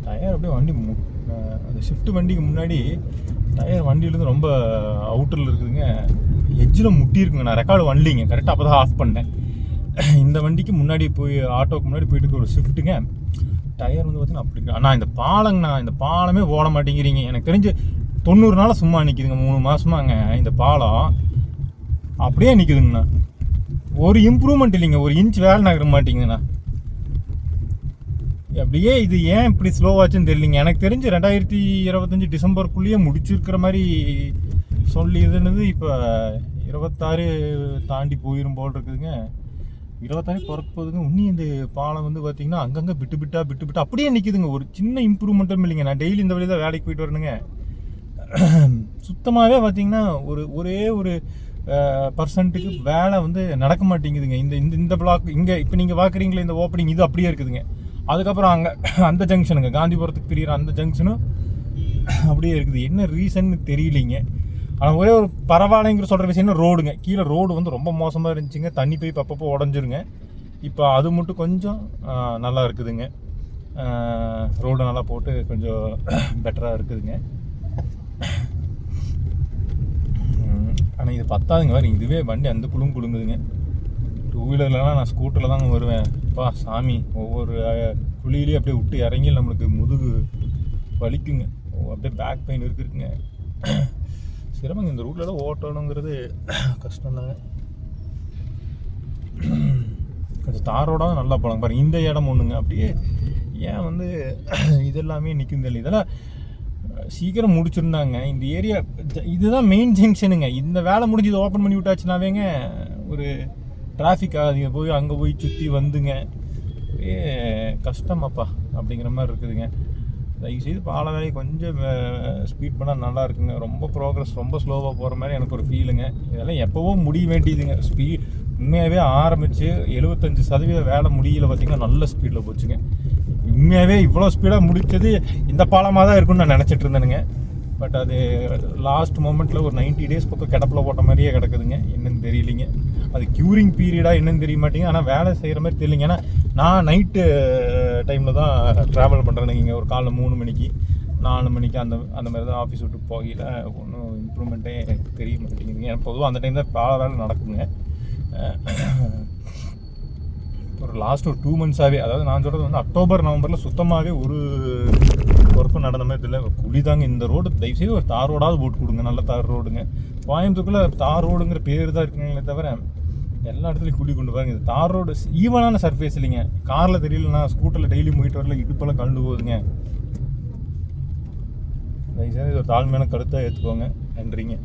Tyre அப்படியே வண்டி அந்த ஷிஃப்ட் வண்டிக்கு முன்னாடி டயர் வண்டியிலேருந்து ரொம்ப அவுட்டரில் இருக்குதுங்க. எட்ஜில் முட்டி இருக்குங்க. நான் ரெக்கார்டு வரலிங்க, கரெக்டாக அப்போ தான் ஆஃப் பண்ணேன். இந்த வண்டிக்கு முன்னாடி போய் ஆட்டோக்கு முன்னாடி போயிட்டு இருக்க ஒரு ஷிஃப்ட்டுங்க. டயர் வந்து பார்த்தீங்கன்னா அப்படி இருக்கு. ஆனால் இந்த பாலமே ஓட மாட்டேங்கிறீங்க. எனக்கு தெரிஞ்சு 90 நாளாக சும்மா நிற்கிதுங்க. 3 மாதமாங்க இந்த பாலம் அப்படியே நிற்குதுங்கண்ணா. ஒரு இம்ப்ரூவ்மெண்ட் இல்லைங்க, ஒரு இன்ச் வேலை நகர மாட்டேங்குதுண்ணா. அப்படியே இது ஏன் இப்படி ஸ்லோவாச்சுன்னு தெரியலிங்க. எனக்கு தெரிஞ்சு 2025 டிசம்பருக்குள்ளேயே முடிச்சிருக்கிற மாதிரி சொல்லி இதுனது இப்போ 26 தாண்டி போயிடும் போல் இருக்குதுங்க. 26 பிறக்க போகுதுங்க. இன்னும் இந்த பாலம் வந்து பார்த்தீங்கன்னா அங்கங்கே விட்டு விட்டு அப்படியே நிற்குதுங்க. ஒரு சின்ன இம்ப்ரூவ்மெண்ட்டும் இல்லைங்க. நான் டெய்லி இந்த வழியில் தான் வேலைக்கு போயிட்டு வரணுங்க. சுத்தமாகவே பார்த்தீங்கன்னா ஒரே ஒரு பர்சன்ட்டுக்கு வேலை வந்து நடக்க மாட்டேங்குதுங்க. இந்த பிளாக் இங்கே இப்போ நீங்கள் பார்க்குறீங்களே இந்த ஓப்பனிங், இது அப்படியே இருக்குதுங்க. அதுக்கப்புறம் அங்கே அந்த ஜங்ஷனுங்க, காந்திபுரத்துக்கு பிரிகிற அந்த ஜங்ஷனும் அப்படியே இருக்குது. என்ன ரீசன்னு தெரியலிங்க. ஆனால் ஒரே ஒரு பரவாயில்லைங்கிற சொல்கிற விஷயம்னா ரோடுங்க. கீழே ரோடு வந்து ரொம்ப மோசமாக இருந்துச்சுங்க. தண்ணி போய் அப்பப்போ உடஞ்சிருங்க. இப்போ அது மட்டும் கொஞ்சம் நல்லா இருக்குதுங்க. ரோடு நல்லா போட்டு கொஞ்சம் பெட்டராக இருக்குதுங்க. ஆனால் இது பத்தாதுங்க. வேறு இதுவே வண்டி அந்த குலுங்குதுங்க. 2 வீலர்லாம் நான் ஸ்கூட்டரில் தாங்க வருவேன். அப்பா சாமி, ஒவ்வொரு குழியிலையும் அப்படியே விட்டு இறங்கி நம்மளுக்கு முதுகு வலிக்குங்க. அப்படியே பேக் பெயின் இருக்குங்க. சிரமங்க. இந்த ரூட்லலாம் ஓட்டணுங்கிறது கஷ்டம்தாங்க. கொஞ்சம் தார் ரோடாக நல்லா போகலாம் பாருங்க. இந்த இடம் ஒன்றுங்க அப்படியே ஏன் வந்து இதெல்லாமே நிற்கும் தெரியல. இதெல்லாம் சீக்கிரம் முடிச்சிருந்தாங்க. இந்த ஏரியா இதுதான் மெயின் ஜங்ஷனுங்க. இந்த வேலை முடிஞ்சு இதை ஓப்பன் பண்ணி விட்டாச்சுனாவேங்க ஒரு டிராஃபிக் ஆகுதுங்க. போய் அங்கே போய் சுற்றி வந்துங்க ஒரே கஷ்டமாப்பா அப்படிங்கிற மாதிரி இருக்குதுங்க. தயவுசெய்து பால வேலையை கொஞ்சம் ஸ்பீட் பண்ணால் நல்லா இருக்குங்க. ரொம்ப ப்ரோக்ரஸ் ரொம்ப ஸ்லோவாக போகிற மாதிரி எனக்கு ஒரு ஃபீலுங்க. இதெல்லாம் எப்போவோ முடிய வேண்டியதுங்க. உண்மையாகவே ஆரம்பித்து 75% வேலை முடியல பார்த்திங்கன்னா நல்ல ஸ்பீடில் போச்சுங்க. உண்மையாகவே இவ்வளோ ஸ்பீடாக முடித்தது இந்த பாலமாக தான் இருக்குன்னு நான் நினச்சிட்டு இருந்தேனுங்க. பட் அது லாஸ்ட் மொமெண்ட்டில் ஒரு 90 days பக்கம் கிடப்பில் போட்ட மாதிரியே கிடக்குதுங்க. என்னென்னு தெரியலிங்க. அது க்யூரிங் பீரியடாக என்னென்னு தெரிய மாட்டேங்க. ஆனால் வேலை செய்கிற மாதிரி தெரியலிங்க. ஏன்னா நான் நைட்டு டைமில் தான் ட்ராவல் பண்ணுறேனுங்க. இங்கே ஒரு காலைல 3 மணிக்கு 4 மணிக்கு அந்த மாதிரி தான் ஆஃபீஸ் விட்டு போகல. ஒன்றும் இம்ப்ரூவ்மெண்ட்டே தெரிய மாட்டேங்குதுங்க. ஏன்னா பொதுவாக அந்த டைம் தான் வேலை நடக்குங்க. ஒரு லாஸ்ட் ஒரு 2 months-ஆகவே, அதாவது நான் சொல்கிறது வந்து அக்டோபர் நவம்பரில் சுத்தமாகவே ஒரு ஒர்க்கும் நடந்த மாதிரி தெரியல. குழிதாங்க இந்த ரோடு. தயவுசெய்து ஒரு தார் ரோடாவது போட்டு கொடுங்க. நல்ல தார் ரோடுங்க. கோயம்புத்தூருக்குள்ளே தார் ரோடுங்கிற பேர் தான் இருக்குங்களே தவிர எல்லா இடத்துலையும் குழி கொண்டு பாருங்க. இது தார் ரோடு ஈவனான சர்ஃபேஸ் இல்லைங்க. காரில் தெரியலன்னா ஸ்கூட்டரில் டெய்லி போயிட்டு வரல இடுப்பெல்லாம் கலந்து போகுதுங்க. தயவுசெய்து ஒரு தாழ்மையான கருத்தாக ஏற்றுக்கோங்க. நன்றிங்க.